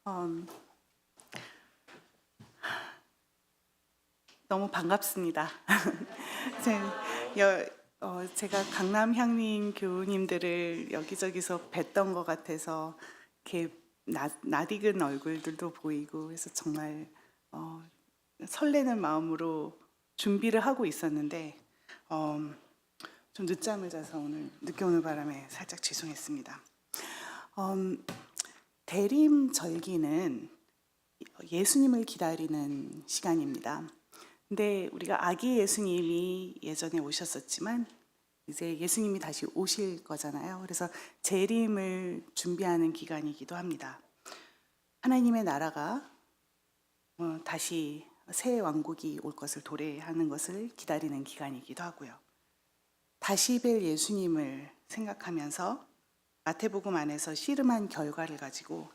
음, 너무 반갑습니다. 제가 강남 향림 교우님들을 여기저기서 뵀던 것 같아서 이렇게 낯익은 얼굴들도 보이고 그래서 정말 설레는 마음으로 준비를 하고 있었는데 좀 늦잠을 자서 오늘 늦게 오는 바람에 살짝 죄송했습니다. 대림 절기는 예수님을 기다리는 시간입니다. 근데 우리가 아기 예수님이 예전에 오셨었지만 이제 예수님이 다시 오실 거잖아요. 그래서 재림을 준비하는 기간이기도 합니다. 하나님의 나라가 다시 새 왕국이 올 것을 도래하는 것을 기다리는 기간이기도 하고요. 다시 뵐 예수님을 생각하면서 마태복음 안에서 씨름한 결과를 가지고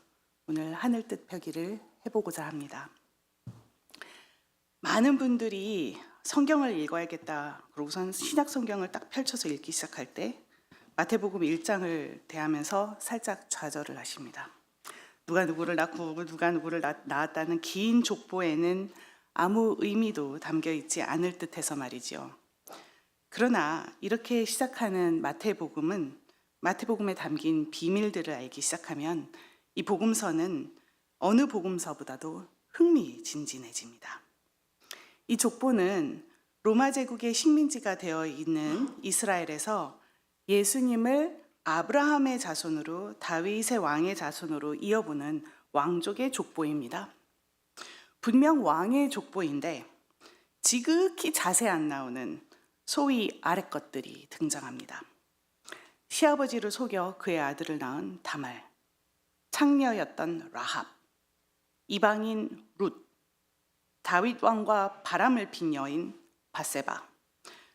오늘 하늘 뜻 펴기를 해보고자 합니다. 많은 분들이 성경을 읽어야겠다 그러고선 신약 성경을 딱 펼쳐서 읽기 시작할 때 마태복음 1장을 대하면서 살짝 좌절을 하십니다. 누가 누구를 낳고 누가 누구를 낳았다는 긴 족보에는 아무 의미도 담겨 있지 않을 듯해서 말이죠. 그러나 이렇게 시작하는 마태복음에 담긴 비밀들을 알기 시작하면 이 복음서는 어느 복음서보다도 흥미진진해집니다. 이 족보는 로마 제국의 식민지가 되어 있는 이스라엘에서 예수님을 아브라함의 자손으로 다윗의 왕의 자손으로 이어보는 왕족의 족보입니다. 분명 왕의 족보인데 지극히 자세 안 나오는 소위 아랫 것들이 등장합니다. 시아버지를 속여 그의 아들을 낳은 다말, 창녀였던 라합, 이방인 룻, 다윗 왕과 바람을 핀 여인 바세바,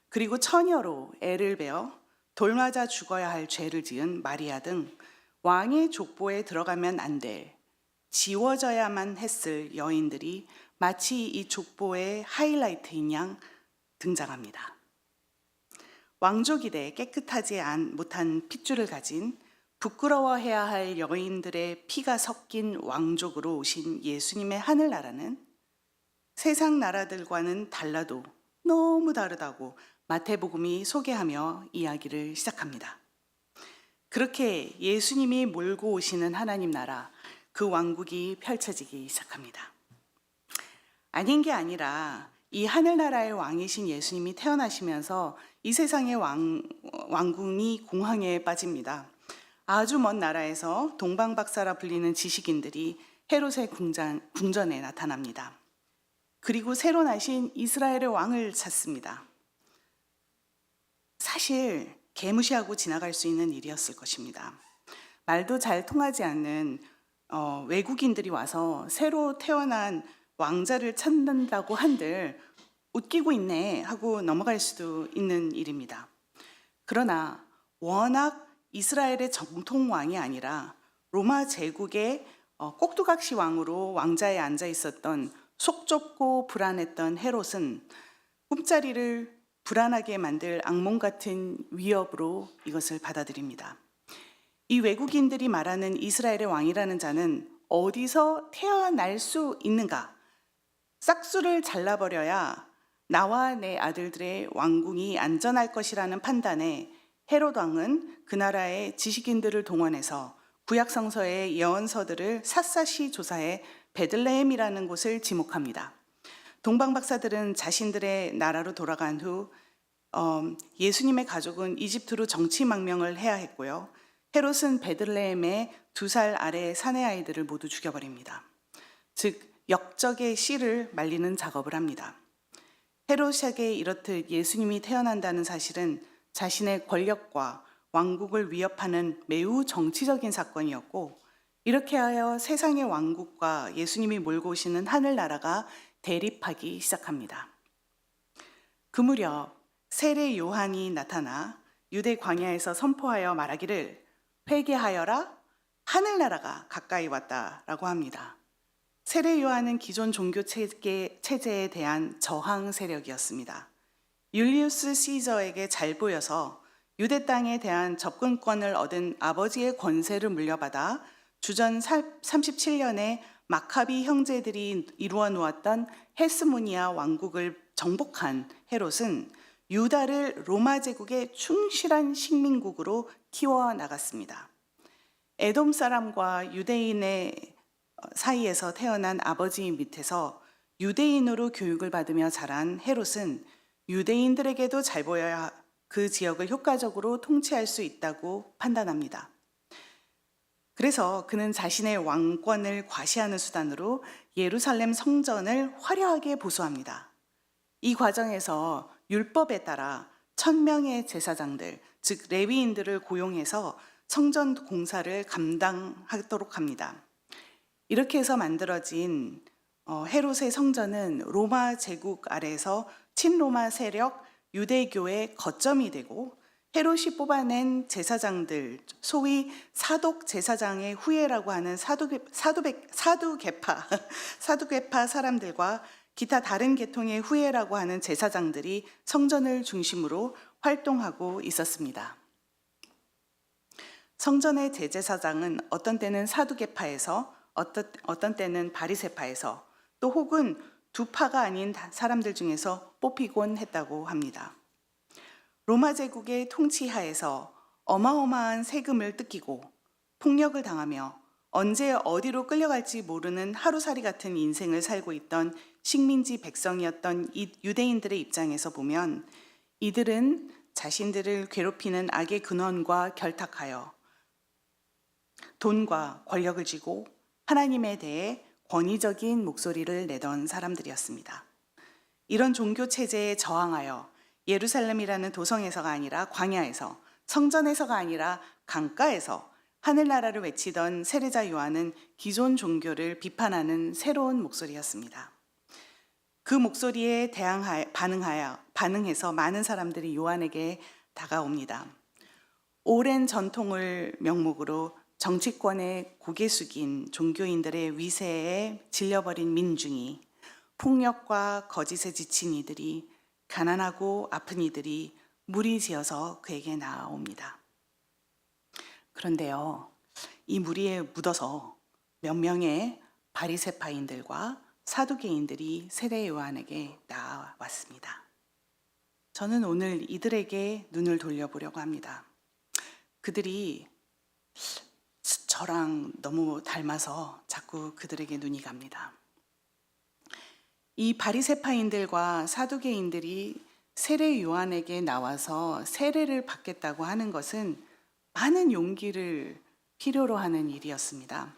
그리고 처녀로 애를 베어 돌 맞아 죽어야 할 죄를 지은 마리아 등 왕의 족보에 들어가면 안 될, 지워져야만 했을 여인들이 마치 이 족보의 하이라이트인 양 등장합니다. 왕족이되 깨끗하지 못한 핏줄을 가진 부끄러워해야 할 여인들의 피가 섞인 왕족으로 오신 예수님의 하늘나라는 세상 나라들과는 달라도 너무 다르다고 마태복음이 소개하며 이야기를 시작합니다. 그렇게 예수님이 몰고 오시는 하나님 나라, 그 왕국이 펼쳐지기 시작합니다. 아닌 게 아니라 이 하늘나라의 왕이신 예수님이 태어나시면서 이 세상의 왕궁이 공황에 빠집니다. 아주 먼 나라에서 동방박사라 불리는 지식인들이 헤롯의 궁전에 나타납니다. 그리고 새로 나신 이스라엘의 왕을 찾습니다. 사실 개무시하고 지나갈 수 있는 일이었을 것입니다. 말도 잘 통하지 않는 외국인들이 와서 새로 태어난 왕자를 찾는다고 한들 웃기고 있네 하고 넘어갈 수도 있는 일입니다. 그러나 워낙 이스라엘의 정통 왕이 아니라 로마 제국의 꼭두각시 왕으로 왕자에 앉아 있었던 속 좁고 불안했던 헤롯은 꿈자리를 불안하게 만들 악몽 같은 위협으로 이것을 받아들입니다. 이 외국인들이 말하는 이스라엘의 왕이라는 자는 어디서 태어날 수 있는가? 싹수를 잘라버려야 나와 내 아들들의 왕궁이 안전할 것이라는 판단에 헤롯 왕은 그 나라의 지식인들을 동원해서 구약 성서의 예언서들을 샅샅이 조사해 베들레헴이라는 곳을 지목합니다. 동방 박사들은 자신들의 나라로 돌아간 후 예수님의 가족은 이집트로 정치 망명을 해야 했고요. 헤롯은 베들레헴의 2살 아래의 사내 아이들을 모두 죽여버립니다. 즉 역적의 씨를 말리는 작업을 합니다. 헤롯에게 이렇듯 예수님이 태어난다는 사실은 자신의 권력과 왕국을 위협하는 매우 정치적인 사건이었고, 이렇게 하여 세상의 왕국과 예수님이 몰고 오시는 하늘나라가 대립하기 시작합니다. 그 무렵 세례 요한이 나타나 유대 광야에서 선포하여 말하기를 회개하여라, 하늘나라가 가까이 왔다라고 합니다. 세례 요한은 기존 종교 체제에 대한 저항 세력이었습니다. 율리우스 시저에게 잘 보여서 유대 땅에 대한 접근권을 얻은 아버지의 권세를 물려받아 주전 37년에 마카비 형제들이 이루어 놓았던 헤스모니아 왕국을 정복한 헤롯은 유다를 로마 제국의 충실한 식민국으로 키워 나갔습니다. 에돔 사람과 유대인의 사이에서 태어난 아버지 밑에서 유대인으로 교육을 받으며 자란 헤롯은 유대인들에게도 잘 보여야 그 지역을 효과적으로 통치할 수 있다고 판단합니다. 그래서 그는 자신의 왕권을 과시하는 수단으로 예루살렘 성전을 화려하게 보수합니다. 이 과정에서 율법에 따라 1000명의 제사장들, 즉 레위인들을 고용해서 성전 공사를 감당하도록 합니다. 이렇게 해서 만들어진 헤롯의 성전은 로마 제국 아래에서 친로마 세력 유대교의 거점이 되고 헤롯이 뽑아낸 제사장들, 소위 사독 제사장의 후예라고 하는 사두개파 사람들과 기타 다른 계통의 후예라고 하는 제사장들이 성전을 중심으로 활동하고 있었습니다. 성전의 대제사장은 어떤 때는 사두개파에서 어떤 때는 바리새파에서 또 혹은 두 파가 아닌 사람들 중에서 뽑히곤 했다고 합니다. 로마 제국의 통치하에서 어마어마한 세금을 뜯기고 폭력을 당하며 언제 어디로 끌려갈지 모르는 하루살이 같은 인생을 살고 있던 식민지 백성이었던 이 유대인들의 입장에서 보면 이들은 자신들을 괴롭히는 악의 근원과 결탁하여 돈과 권력을 쥐고 하나님에 대해 권위적인 목소리를 내던 사람들이었습니다. 이런 종교 체제에 저항하여 예루살렘이라는 도성에서가 아니라 광야에서, 성전에서가 아니라 강가에서 하늘나라를 외치던 세례자 요한은 기존 종교를 비판하는 새로운 목소리였습니다. 그 목소리에 반응해서 많은 사람들이 요한에게 다가옵니다. 오랜 전통을 명목으로 정치권에 고개 숙인 종교인들의 위세에 질려버린 민중이, 폭력과 거짓에 지친 이들이, 가난하고 아픈 이들이 무리지어서 그에게 나아옵니다. 그런데요, 이 무리에 묻어서 몇 명의 바리새파인들과 사두개인들이 세례 요한에게 나아왔습니다. 저는 오늘 이들에게 눈을 돌려보려고 합니다. 그들이 저랑 너무 닮아서 자꾸 그들에게 눈이 갑니다. 이 바리새파인들과 사두개인들이 세례 요한에게 나와서 세례를 받겠다고 하는 것은 많은 용기를 필요로 하는 일이었습니다.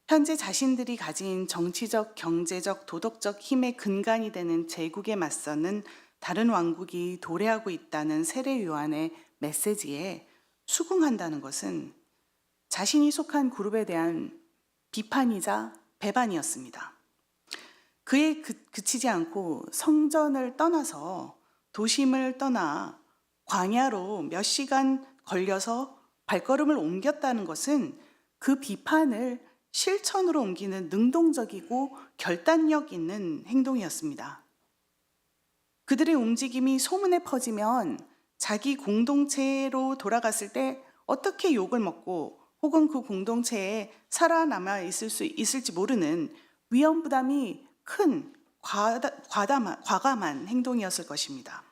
현재 자신들이 가진 정치적, 경제적, 도덕적 힘의 근간이 되는 제국에 맞서는 다른 왕국이 도래하고 있다는 세례 요한의 메시지에 수긍한다는 것은 자신이 속한 그룹에 대한 비판이자 배반이었습니다. 그에 그치지 않고 성전을 떠나서 도심을 떠나 광야로 몇 시간 걸려서 발걸음을 옮겼다는 것은 그 비판을 실천으로 옮기는 능동적이고 결단력 있는 행동이었습니다. 그들의 움직임이 소문에 퍼지면 자기 공동체로 돌아갔을 때 어떻게 욕을 먹고 혹은 그 공동체에 살아남아 있을지 모르는 위험 부담이 큰 과감한 행동이었을 것입니다.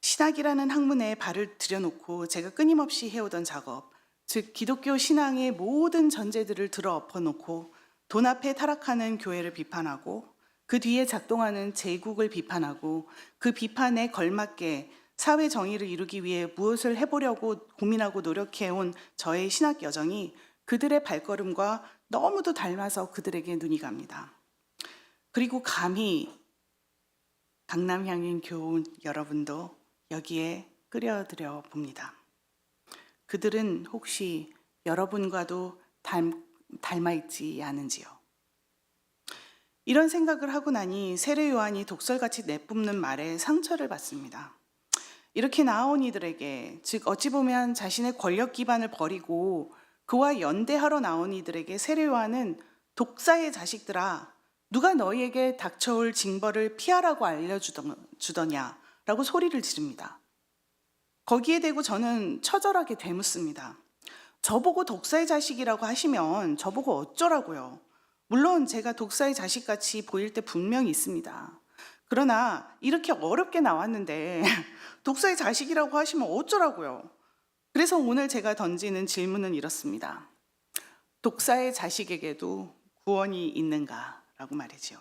신학이라는 학문에 발을 들여놓고 제가 끊임없이 해오던 작업, 즉 기독교 신앙의 모든 전제들을 들어 엎어놓고 돈 앞에 타락하는 교회를 비판하고 그 뒤에 작동하는 제국을 비판하고 그 비판에 걸맞게 사회 정의를 이루기 위해 무엇을 해보려고 고민하고 노력해온 저의 신학 여정이 그들의 발걸음과 너무도 닮아서 그들에게 눈이 갑니다. 그리고 감히 강남향인 교우 여러분도 여기에 끌어들여 봅니다. 그들은 혹시 여러분과도 닮아있지 않은지요? 이런 생각을 하고 나니 세례 요한이 독설같이 내뿜는 말에 상처를 받습니다. 이렇게 나온 이들에게, 즉 어찌 보면 자신의 권력 기반을 버리고 그와 연대하러 나온 이들에게 세례 요한은 독사의 자식들아, 누가 너희에게 닥쳐올 징벌을 피하라고 알려주더냐라고 소리를 지릅니다. 거기에 대고 저는 처절하게 되묻습니다. 저보고 독사의 자식이라고 하시면 저보고 어쩌라고요. 물론 제가 독사의 자식같이 보일 때 분명히 있습니다. 그러나 이렇게 어렵게 나왔는데 독사의 자식이라고 하시면 어쩌라고요. 그래서 오늘 제가 던지는 질문은 이렇습니다. 독사의 자식에게도 구원이 있는가라고 말이죠.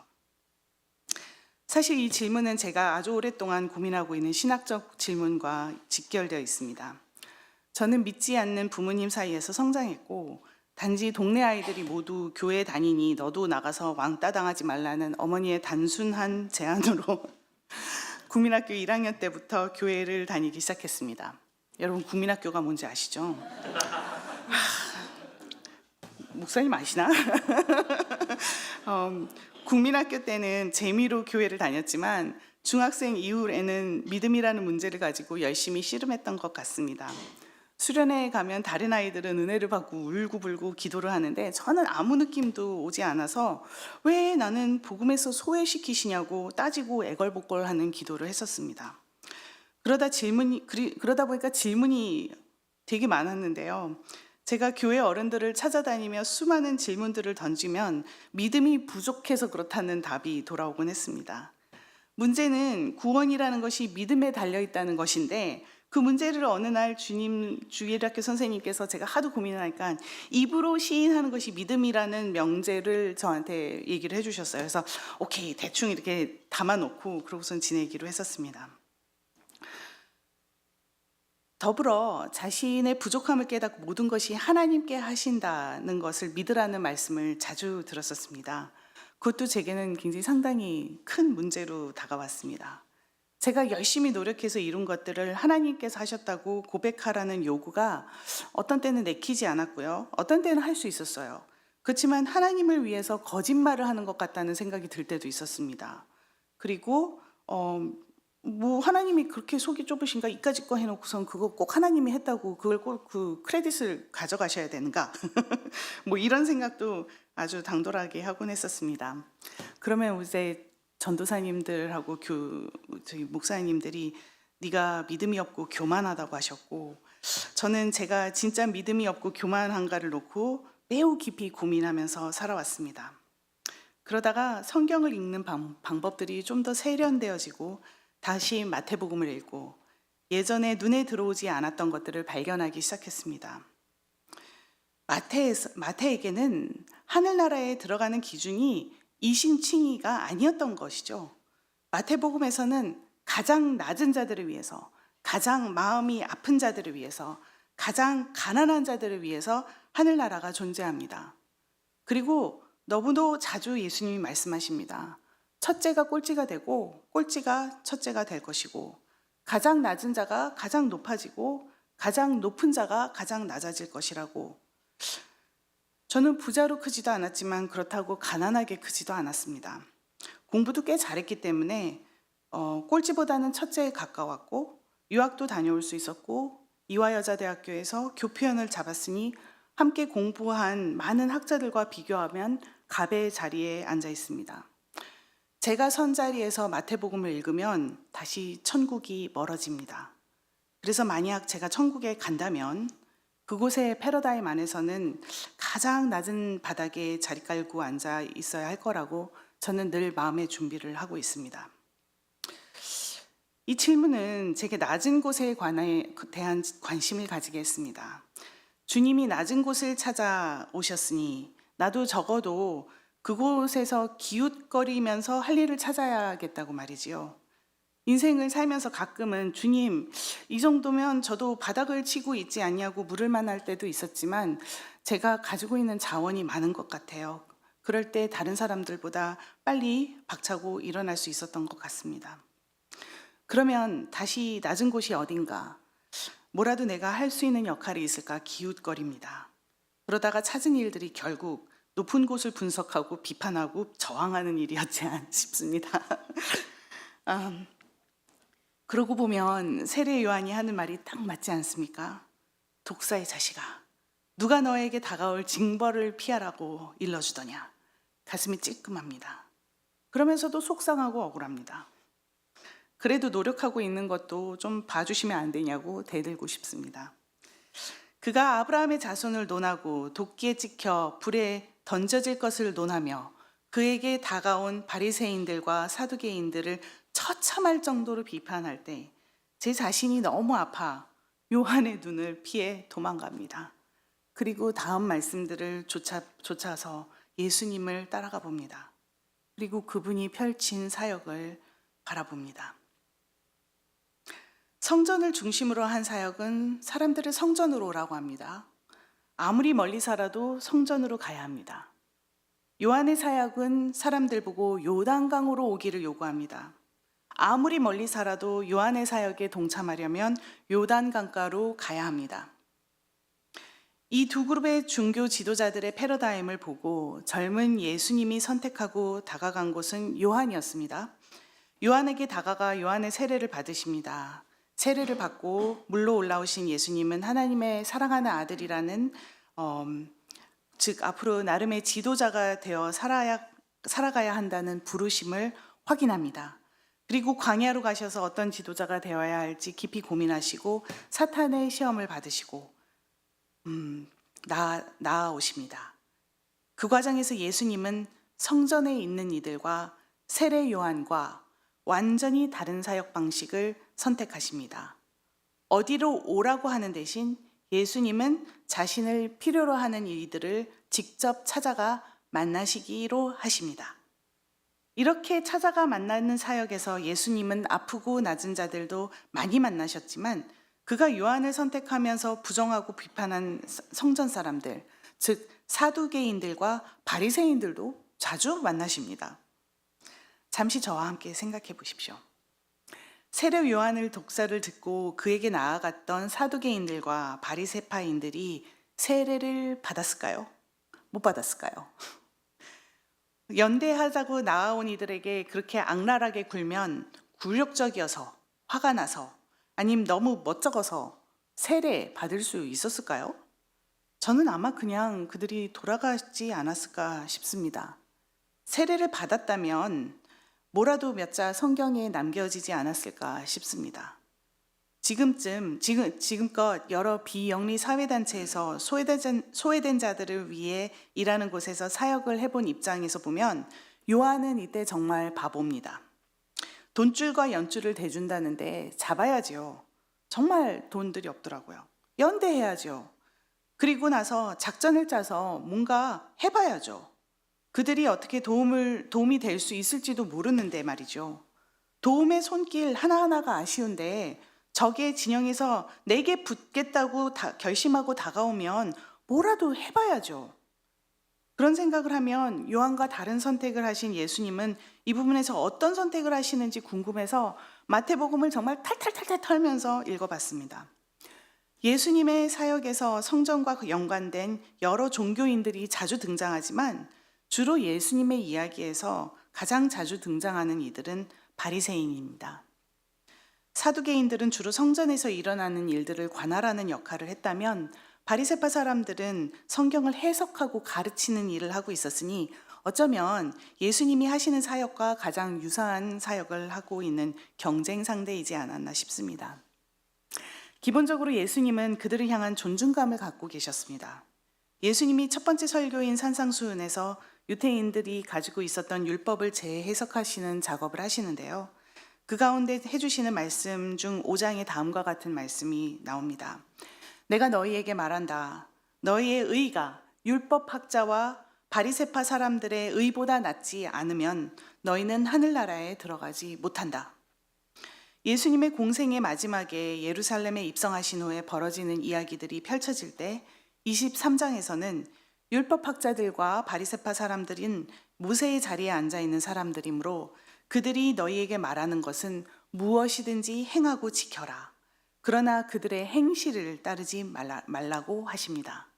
사실 이 질문은 제가 아주 오랫동안 고민하고 있는 신학적 질문과 직결되어 있습니다. 저는 믿지 않는 부모님 사이에서 성장했고 단지 동네 아이들이 모두 교회 다니니 너도 나가서 왕따 당하지 말라는 어머니의 단순한 제안으로 국민학교 1학년 때부터 교회를 다니기 시작했습니다. 여러분 국민학교가 뭔지 아시죠? 목사님 아시나? 국민학교 때는 재미로 교회를 다녔지만 중학생 이후에는 믿음이라는 문제를 가지고 열심히 씨름했던 것 같습니다. 수련회에 가면 다른 아이들은 은혜를 받고 울고불고 기도를 하는데 저는 아무 느낌도 오지 않아서 왜 나는 복음에서 소외시키시냐고 따지고 애걸복걸하는 기도를 했었습니다. 그러다 보니까 질문이 되게 많았는데요. 제가 교회 어른들을 찾아다니며 수많은 질문들을 던지면 믿음이 부족해서 그렇다는 답이 돌아오곤 했습니다. 문제는 구원이라는 것이 믿음에 달려있다는 것인데 그 문제를 어느 날 주일학교 선생님께서 제가 하도 고민을 하니까 입으로 시인하는 것이 믿음이라는 명제를 저한테 얘기를 해주셨어요. 그래서 오케이 대충 이렇게 담아놓고 그러고선 지내기로 했었습니다. 더불어 자신의 부족함을 깨닫고 모든 것이 하나님께 하신다는 것을 믿으라는 말씀을 자주 들었었습니다. 그것도 제게는 굉장히 상당히 큰 문제로 다가왔습니다. 제가 열심히 노력해서 이룬 것들을 하나님께서 하셨다고 고백하라는 요구가 어떤 때는 내키지 않았고요. 어떤 때는 할 수 있었어요. 그렇지만 하나님을 위해서 거짓말을 하는 것 같다는 생각이 들 때도 있었습니다. 그리고 뭐 하나님이 그렇게 속이 좁으신가 이까짓 거 해놓고선 그거 꼭 하나님이 했다고 그걸 꼭 그 크레딧을 가져가셔야 되는가 뭐 이런 생각도 아주 당돌하게 하곤 했었습니다. 그러면 이제 전도사님들하고 저희 목사님들이 네가 믿음이 없고 교만하다고 하셨고 저는 제가 진짜 믿음이 없고 교만한가를 놓고 매우 깊이 고민하면서 살아왔습니다. 그러다가 성경을 읽는 방법들이 좀 더 세련되어지고 다시 마태복음을 읽고 예전에 눈에 들어오지 않았던 것들을 발견하기 시작했습니다. 마태에게는 하늘나라에 들어가는 기준이 이신칭의가 아니었던 것이죠. 마태복음에서는 가장 낮은 자들을 위해서, 가장 마음이 아픈 자들을 위해서, 가장 가난한 자들을 위해서 하늘나라가 존재합니다. 그리고 너무도 자주 예수님이 말씀하십니다. 첫째가 꼴찌가 되고 꼴찌가 첫째가 될 것이고 가장 낮은 자가 가장 높아지고 가장 높은 자가 가장 낮아질 것이라고. 저는 부자로 크지도 않았지만 그렇다고 가난하게 크지도 않았습니다. 공부도 꽤 잘했기 때문에 꼴찌보다는 첫째에 가까웠고 유학도 다녀올 수 있었고 이화여자대학교에서 교표연을 잡았으니 함께 공부한 많은 학자들과 비교하면 갑의 자리에 앉아 있습니다. 제가 선 자리에서 마태복음을 읽으면 다시 천국이 멀어집니다. 그래서 만약 제가 천국에 간다면 그곳의 패러다임 안에서는 가장 낮은 바닥에 자리 깔고 앉아 있어야 할 거라고 저는 늘 마음의 준비를 하고 있습니다. 이 질문은 제게 낮은 곳에 대한 관심을 가지게 했습니다. 주님이 낮은 곳을 찾아오셨으니 나도 적어도 그곳에서 기웃거리면서 할 일을 찾아야겠다고 말이지요. 인생을 살면서 가끔은 주님, 이 정도면 저도 바닥을 치고 있지 않냐고 물을 만할 때도 있었지만 제가 가지고 있는 자원이 많은 것 같아요. 그럴 때 다른 사람들보다 빨리 박차고 일어날 수 있었던 것 같습니다. 그러면 다시 낮은 곳이 어딘가, 뭐라도 내가 할 수 있는 역할이 있을까 기웃거립니다. 그러다가 찾은 일들이 결국 높은 곳을 분석하고 비판하고 저항하는 일이었지 않 싶습니다. 그러고 보면 세례 요한이 하는 말이 딱 맞지 않습니까? 독사의 자식아, 누가 너에게 다가올 징벌을 피하라고 일러주더냐. 가슴이 찔끔합니다. 그러면서도 속상하고 억울합니다. 그래도 노력하고 있는 것도 좀 봐주시면 안 되냐고 대들고 싶습니다. 그가 아브라함의 자손을 논하고 도끼에 찍혀 불에 던져질 것을 논하며 그에게 다가온 바리새인들과 사두개인들을 처참할 정도로 비판할 때 제 자신이 너무 아파 요한의 눈을 피해 도망갑니다. 그리고 다음 말씀들을 쫓아서 예수님을 따라가 봅니다. 그리고 그분이 펼친 사역을 바라봅니다. 성전을 중심으로 한 사역은 사람들을 성전으로 오라고 합니다. 아무리 멀리 살아도 성전으로 가야 합니다. 요한의 사역은 사람들 보고 요단강으로 오기를 요구합니다. 아무리 멀리 살아도 요한의 사역에 동참하려면 요단강가로 가야 합니다. 이 두 그룹의 종교 지도자들의 패러다임을 보고 젊은 예수님이 선택하고 다가간 곳은 요한이었습니다. 요한에게 다가가 요한의 세례를 받으십니다. 세례를 받고 물로 올라오신 예수님은 하나님의 사랑하는 아들이라는 즉 앞으로 나름의 지도자가 되어 살아가야 한다는 부르심을 확인합니다. 그리고 광야로 가셔서 어떤 지도자가 되어야 할지 깊이 고민하시고 사탄의 시험을 받으시고 나아오십니다. 그 과정에서 예수님은 성전에 있는 이들과 세례 요한과 완전히 다른 사역 방식을 선택하십니다. 어디로 오라고 하는 대신 예수님은 자신을 필요로 하는 이들을 직접 찾아가 만나시기로 하십니다. 이렇게 찾아가 만나는 사역에서 예수님은 아프고 낮은 자들도 많이 만나셨지만 그가 요한을 선택하면서 부정하고 비판한 성전 사람들, 즉 사두개인들과 바리새인들도 자주 만나십니다. 잠시 저와 함께 생각해 보십시오. 세례 요한을 독사를 듣고 그에게 나아갔던 사두개인들과 바리새파인들이 세례를 받았을까요? 못 받았을까요? 연대하자고 나아온 이들에게 그렇게 악랄하게 굴면 굴욕적이어서 화가 나서 아니면 너무 멋쩍어서 세례 받을 수 있었을까요? 저는 아마 그냥 그들이 돌아가지 않았을까 싶습니다. 세례를 받았다면 뭐라도 몇 자 성경에 남겨지지 않았을까 싶습니다. 지금껏 여러 비영리 사회단체에서 소외된 자들을 위해 일하는 곳에서 사역을 해본 입장에서 보면 요한은 이때 정말 바보입니다. 돈줄과 연줄을 대준다는데 잡아야죠. 정말 돈들이 없더라고요. 연대해야죠. 그리고 나서 작전을 짜서 뭔가 해봐야죠. 그들이 어떻게 도움이 될 수 있을지도 모르는데 말이죠. 도움의 손길 하나하나가 아쉬운데 적의 진영에서 내게 붙겠다고 결심하고 다가오면 뭐라도 해봐야죠. 그런 생각을 하면 요한과 다른 선택을 하신 예수님은 이 부분에서 어떤 선택을 하시는지 궁금해서 마태복음을 정말 탈탈탈탈 털면서 읽어봤습니다. 예수님의 사역에서 성전과 연관된 여러 종교인들이 자주 등장하지만 주로 예수님의 이야기에서 가장 자주 등장하는 이들은 바리새인입니다. 사두개인들은 주로 성전에서 일어나는 일들을 관할하는 역할을 했다면 바리새파 사람들은 성경을 해석하고 가르치는 일을 하고 있었으니 어쩌면 예수님이 하시는 사역과 가장 유사한 사역을 하고 있는 경쟁 상대이지 않았나 싶습니다. 기본적으로 예수님은 그들을 향한 존중감을 갖고 계셨습니다. 예수님이 첫 번째 설교인 산상수훈에서 유대인들이 가지고 있었던 율법을 재해석하시는 작업을 하시는데요. 그 가운데 해주시는 말씀 중 5장에 다음과 같은 말씀이 나옵니다. 내가 너희에게 말한다. 너희의 의가 율법학자와 바리새파 사람들의 의보다 낫지 않으면 너희는 하늘나라에 들어가지 못한다. 예수님의 공생의 마지막에 예루살렘에 입성하신 후에 벌어지는 이야기들이 펼쳐질 때 23장에서는 율법학자들과 바리새파 사람들인 모세의 자리에 앉아 있는 사람들이므로 그들이 너희에게 말하는 것은 무엇이든지 행하고 지켜라. 그러나 그들의 행실을 따르지 말라고 하십니다.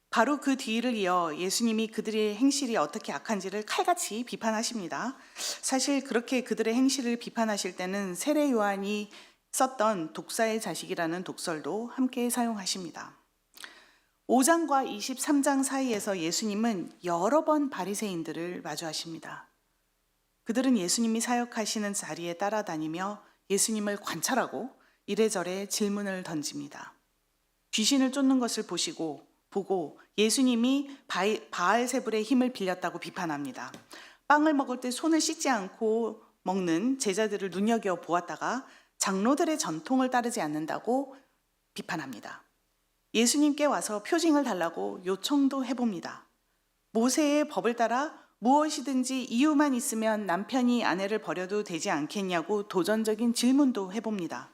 바로 그 뒤를 이어 예수님이 그들의 행실이 어떻게 악한지를 칼같이 비판하십니다. 사실 그렇게 그들의 행실을 비판하실 때는 세례 요한이 썼던 독사의 자식이라는 독설도 함께 사용하십니다. 5장과 23장 사이에서 예수님은 여러 번 바리새인들을 마주하십니다. 그들은 예수님이 사역하시는 자리에 따라다니며 예수님을 관찰하고 이래저래 질문을 던집니다. 귀신을 쫓는 것을 보고 예수님이 바알세불의 힘을 빌렸다고 비판합니다. 빵을 먹을 때 손을 씻지 않고 먹는 제자들을 눈여겨 보았다가 장로들의 전통을 따르지 않는다고 비판합니다. 예수님께 와서 표징을 달라고 요청도 해봅니다. 모세의 법을 따라 무엇이든지 이유만 있으면 남편이 아내를 버려도 되지 않겠냐고 도전적인 질문도 해봅니다.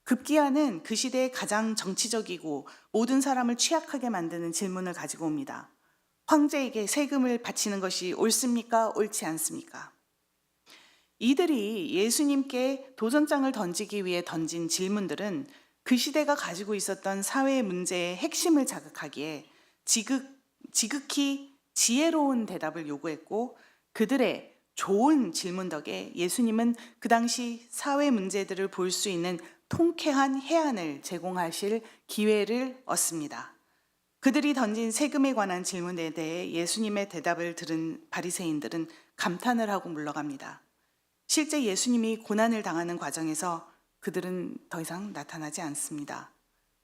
급기야는 그 시대의 가장 정치적이고 모든 사람을 취약하게 만드는 질문을 가지고 옵니다. 황제에게 세금을 바치는 것이 옳습니까? 옳지 않습니까? 이들이 예수님께 도전장을 던지기 위해 던진 질문들은 그 시대가 가지고 있었던 사회 문제의 핵심을 자극하기에 지극히 지혜로운 대답을 요구했고, 그들의 좋은 질문 덕에 예수님은 그 당시 사회 문제들을 볼 수 있는 통쾌한 해안을 제공하실 기회를 얻습니다. 그들이 던진 세금에 관한 질문에 대해 예수님의 대답을 들은 바리새인들은 감탄을 하고 물러갑니다. 실제 예수님이 고난을 당하는 과정에서 그들은 더 이상 나타나지 않습니다.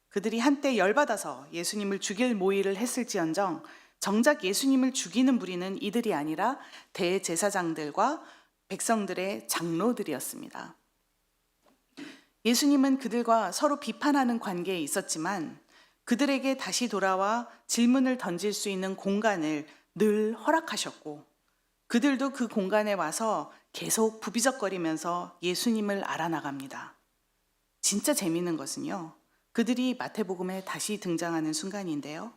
그들이 한때 열받아서 예수님을 죽일 모의를 했을지언정 정작 예수님을 죽이는 무리는 이들이 아니라 대제사장들과 백성들의 장로들이었습니다. 예수님은 그들과 서로 비판하는 관계에 있었지만 그들에게 다시 돌아와 질문을 던질 수 있는 공간을 늘 허락하셨고, 그들도 그 공간에 와서 계속 부비적거리면서 예수님을 알아나갑니다. 진짜 재미있는 것은요, 그들이 마태복음에 다시 등장하는 순간인데요.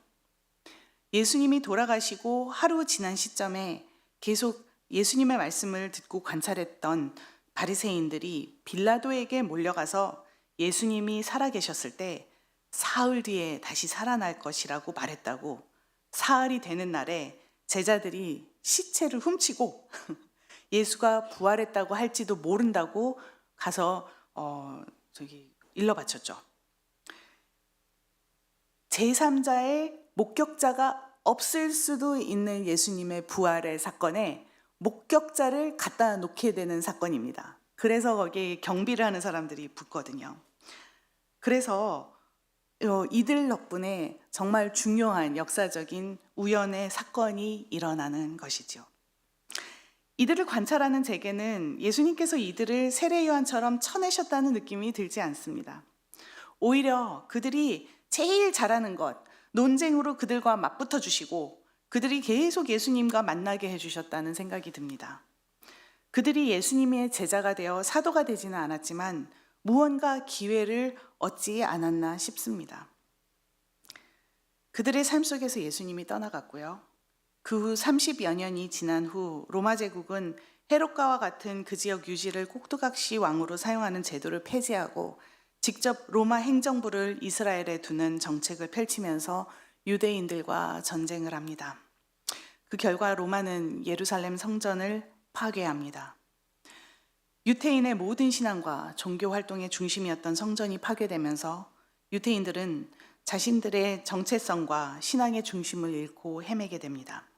예수님이 돌아가시고 하루 지난 시점에 계속 예수님의 말씀을 듣고 관찰했던 바리새인들이 빌라도에게 몰려가서 예수님이 살아계셨을 때 사흘 뒤에 다시 살아날 것이라고 말했다고, 사흘이 되는 날에 제자들이 시체를 훔치고 예수가 부활했다고 할지도 모른다고 가서 일러 바쳤죠. 제3자의 목격자가 없을 수도 있는 예수님의 부활의 사건에 목격자를 갖다 놓게 되는 사건입니다. 그래서 거기에 경비를 하는 사람들이 붙거든요. 그래서 이들 덕분에 정말 중요한 역사적인 우연의 사건이 일어나는 것이죠. 이들을 관찰하는 제게는 예수님께서 이들을 세례 요한처럼 쳐내셨다는 느낌이 들지 않습니다. 오히려 그들이 제일 잘하는 것, 논쟁으로 그들과 맞붙어 주시고 그들이 계속 예수님과 만나게 해주셨다는 생각이 듭니다. 그들이 예수님의 제자가 되어 사도가 되지는 않았지만 무언가 기회를 얻지 않았나 싶습니다. 그들의 삶 속에서 예수님이 떠나갔고요. 그 후 30여 년이 지난 후 로마 제국은 헤롯가와 같은 그 지역 유지를 꼭두각시 왕으로 사용하는 제도를 폐지하고 직접 로마 행정부를 이스라엘에 두는 정책을 펼치면서 유대인들과 전쟁을 합니다. 그 결과 로마는 예루살렘 성전을 파괴합니다. 유태인의 모든 신앙과 종교 활동의 중심이었던 성전이 파괴되면서 유태인들은 자신들의 정체성과 신앙의 중심을 잃고 헤매게 됩니다.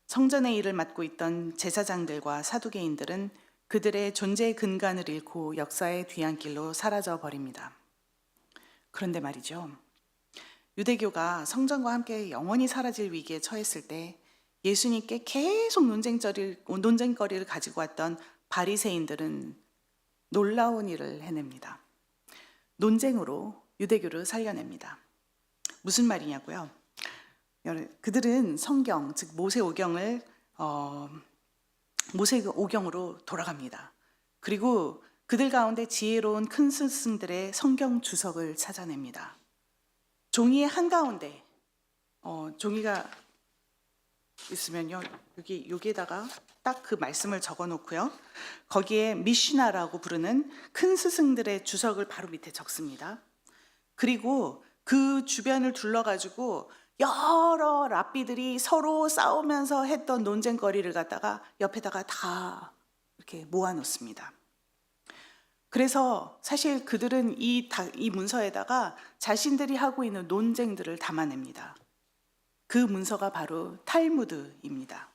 성전의 일을 맡고 있던 제사장들과 사두개인들은 그들의 존재의 근간을 잃고 역사의 뒤안길로 사라져 버립니다. 그런데 말이죠. 유대교가 성전과 함께 영원히 사라질 위기에 처했을 때 예수님께 계속 논쟁거리를 가지고 왔던 바리새인들은 놀라운 일을 해냅니다. 논쟁으로 유대교를 살려냅니다. 무슨 말이냐고요? 그들은 성경, 즉 모세오경을 모세오경으로 돌아갑니다. 그리고 그들 가운데 지혜로운 큰 스승들의 성경 주석을 찾아냅니다. 종이의 한가운데 종이가 있으면요, 여기에다가 딱 그 말씀을 적어 놓고요, 거기에 미시나라고 부르는 큰 스승들의 주석을 바로 밑에 적습니다. 그리고 그 주변을 둘러가지고 여러 랍비들이 서로 싸우면서 했던 논쟁거리를 갖다가 옆에다가 다 이렇게 모아놓습니다. 그래서 사실 그들은 이 문서에다가 자신들이 하고 있는 논쟁들을 담아냅니다. 그 문서가 바로 탈무드입니다.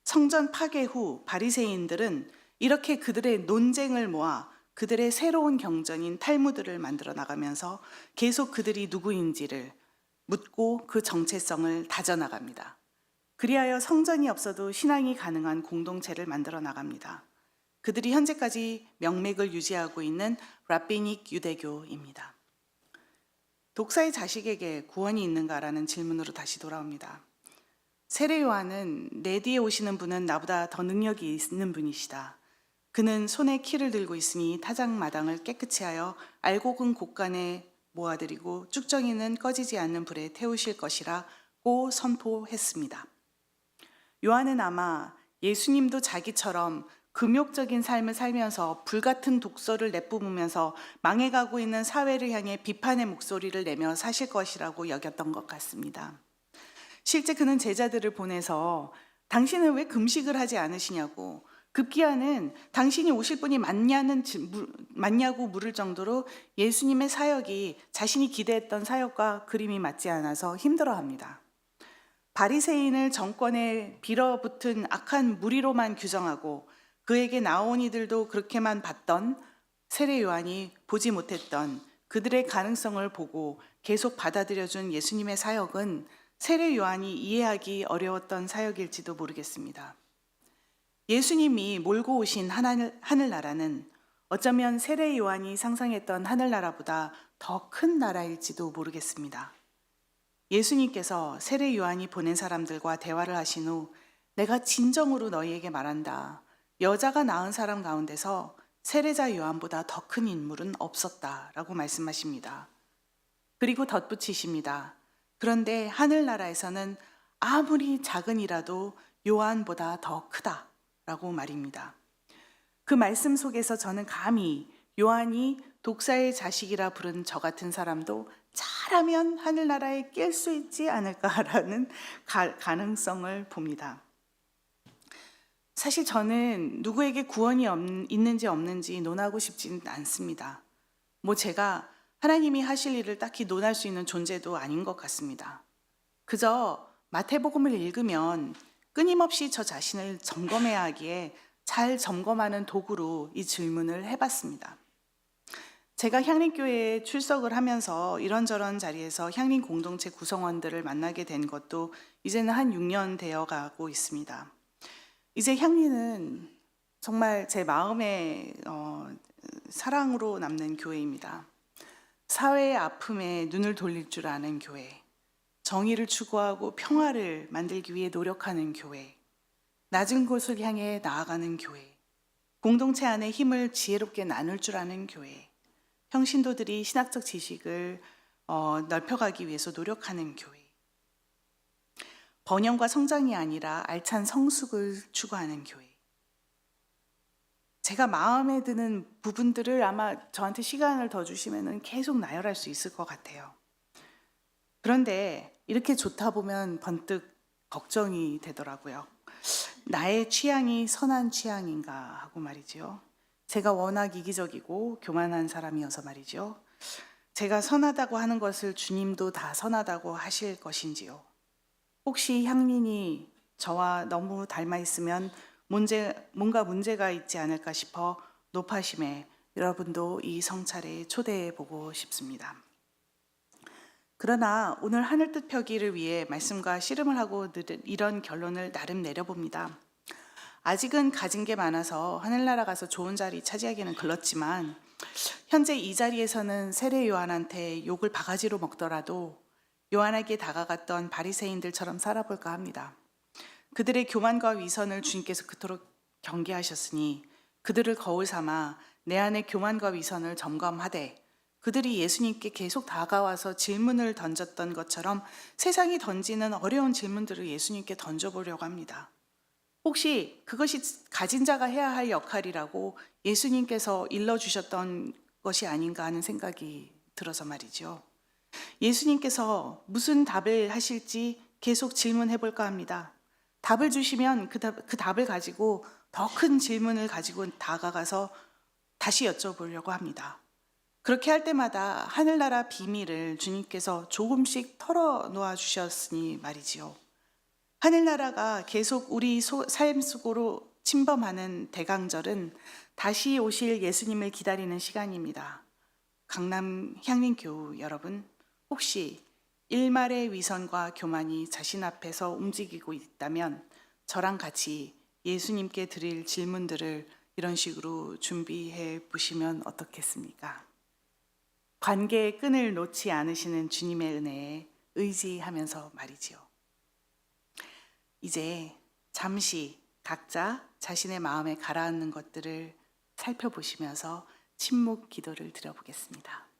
성전 파괴 후 바리새인들은 이렇게 그들의 논쟁을 모아 그들의 새로운 경전인 탈무드를 만들어 나가면서 계속 그들이 누구인지를 묻고 그 정체성을 다져나갑니다. 그리하여 성전이 없어도 신앙이 가능한 공동체를 만들어 나갑니다. 그들이 현재까지 명맥을 유지하고 있는 라비닉 유대교입니다. 독사의 자식에게 구원이 있는가라는 질문으로 다시 돌아옵니다. 세례 요한은 내 뒤에 오시는 분은 나보다 더 능력이 있는 분이시다. 그는 손에 키를 들고 있으니 타작마당을 깨끗이 하여 알곡은 곳간에 모아들이고 쭉정이는 꺼지지 않는 불에 태우실 것이라고 선포했습니다. 요한은 아마 예수님도 자기처럼 금욕적인 삶을 살면서 불같은 독서를 내뿜으면서 망해가고 있는 사회를 향해 비판의 목소리를 내며 사실 것이라고 여겼던 것 같습니다. 실제 그는 제자들을 보내서 당신은 왜 금식을 하지 않으시냐고, 급기야는 당신이 오실 분이 맞냐고 물을 정도로 예수님의 사역이 자신이 기대했던 사역과 그림이 맞지 않아서 힘들어합니다. 바리새인을 정권에 빌어붙은 악한 무리로만 규정하고 그에게 나온 이들도 그렇게만 봤던 세례 요한이 보지 못했던 그들의 가능성을 보고 계속 받아들여준 예수님의 사역은 세례 요한이 이해하기 어려웠던 사역일지도 모르겠습니다. 예수님이 몰고 오신 하늘나라는 어쩌면 세례 요한이 상상했던 하늘나라보다 더 큰 나라일지도 모르겠습니다. 예수님께서 세례 요한이 보낸 사람들과 대화를 하신 후 내가 진정으로 너희에게 말한다. 여자가 낳은 사람 가운데서 세례자 요한보다 더 큰 인물은 없었다라고 말씀하십니다. 그리고 덧붙이십니다. 그런데 하늘나라에서는 아무리 작은 이라도 요한보다 더 크다라고 말입니다. 그 말씀 속에서 저는 감히 요한이 독사의 자식이라 부른 저 같은 사람도 잘하면 하늘나라에 낄 수 있지 않을까라는 가능성을 봅니다. 사실 저는 누구에게 구원이 있는지 없는지 논하고 싶지는 않습니다. 제가 하나님이 하실 일을 딱히 논할 수 있는 존재도 아닌 것 같습니다. 그저 마태복음을 읽으면 끊임없이 저 자신을 점검해야 하기에 잘 점검하는 도구로 이 질문을 해봤습니다. 제가 향림교회에 출석을 하면서 이런저런 자리에서 향림 공동체 구성원들을 만나게 된 것도 이제는 한 6년 되어 가고 있습니다. 이제 향림은 정말 제 마음의 사랑으로 남는 교회입니다. 사회의 아픔에 눈을 돌릴 줄 아는 교회, 정의를 추구하고 평화를 만들기 위해 노력하는 교회, 낮은 곳을 향해 나아가는 교회, 공동체 안에 힘을 지혜롭게 나눌 줄 아는 교회, 평신도들이 신학적 지식을 넓혀가기 위해서 노력하는 교회, 번영과 성장이 아니라 알찬 성숙을 추구하는 교회. 제가 마음에 드는 부분들을 아마 저한테 시간을 더 주시면 계속 나열할 수 있을 것 같아요. 그런데 이렇게 좋다 보면 번뜩 걱정이 되더라고요. 나의 취향이 선한 취향인가 하고 말이죠. 제가 워낙 이기적이고 교만한 사람이어서 말이죠. 제가 선하다고 하는 것을 주님도 다 선하다고 하실 것인지요. 혹시 향민이 저와 너무 닮아 있으면 뭔가 문제가 있지 않을까 싶어 노파심에 여러분도 이 성찰에 초대해 보고 싶습니다. 그러나 오늘 하늘 뜻 펴기를 위해 말씀과 씨름을 하고 이런 결론을 나름 내려봅니다. 아직은 가진 게 많아서 하늘나라 가서 좋은 자리 차지하기는 글렀지만 현재 이 자리에서는 세례 요한한테 욕을 바가지로 먹더라도 요한에게 다가갔던 바리새인들처럼 살아볼까 합니다. 그들의 교만과 위선을 주님께서 그토록 경계하셨으니 그들을 거울 삼아 내 안의 교만과 위선을 점검하되 그들이 예수님께 계속 다가와서 질문을 던졌던 것처럼 세상이 던지는 어려운 질문들을 예수님께 던져보려고 합니다. 혹시 그것이 가진 자가 해야 할 역할이라고 예수님께서 일러주셨던 것이 아닌가 하는 생각이 들어서 말이죠. 예수님께서 무슨 답을 하실지 계속 질문해 볼까 합니다. 답을 주시면 그 답을 가지고 더 큰 질문을 가지고 다가가서 다시 여쭤보려고 합니다. 그렇게 할 때마다 하늘나라 비밀을 주님께서 조금씩 털어놓아 주셨으니 말이지요. 하늘나라가 계속 우리 삶 속으로 침범하는 대강절은 다시 오실 예수님을 기다리는 시간입니다. 강남 향림교우 여러분, 혹시 일말의 위선과 교만이 자신 앞에서 움직이고 있다면 저랑 같이 예수님께 드릴 질문들을 이런 식으로 준비해 보시면 어떻겠습니까? 관계의 끈을 놓지 않으시는 주님의 은혜에 의지하면서 말이지요. 이제 잠시 각자 자신의 마음에 가라앉는 것들을 살펴보시면서 침묵 기도를 드려보겠습니다.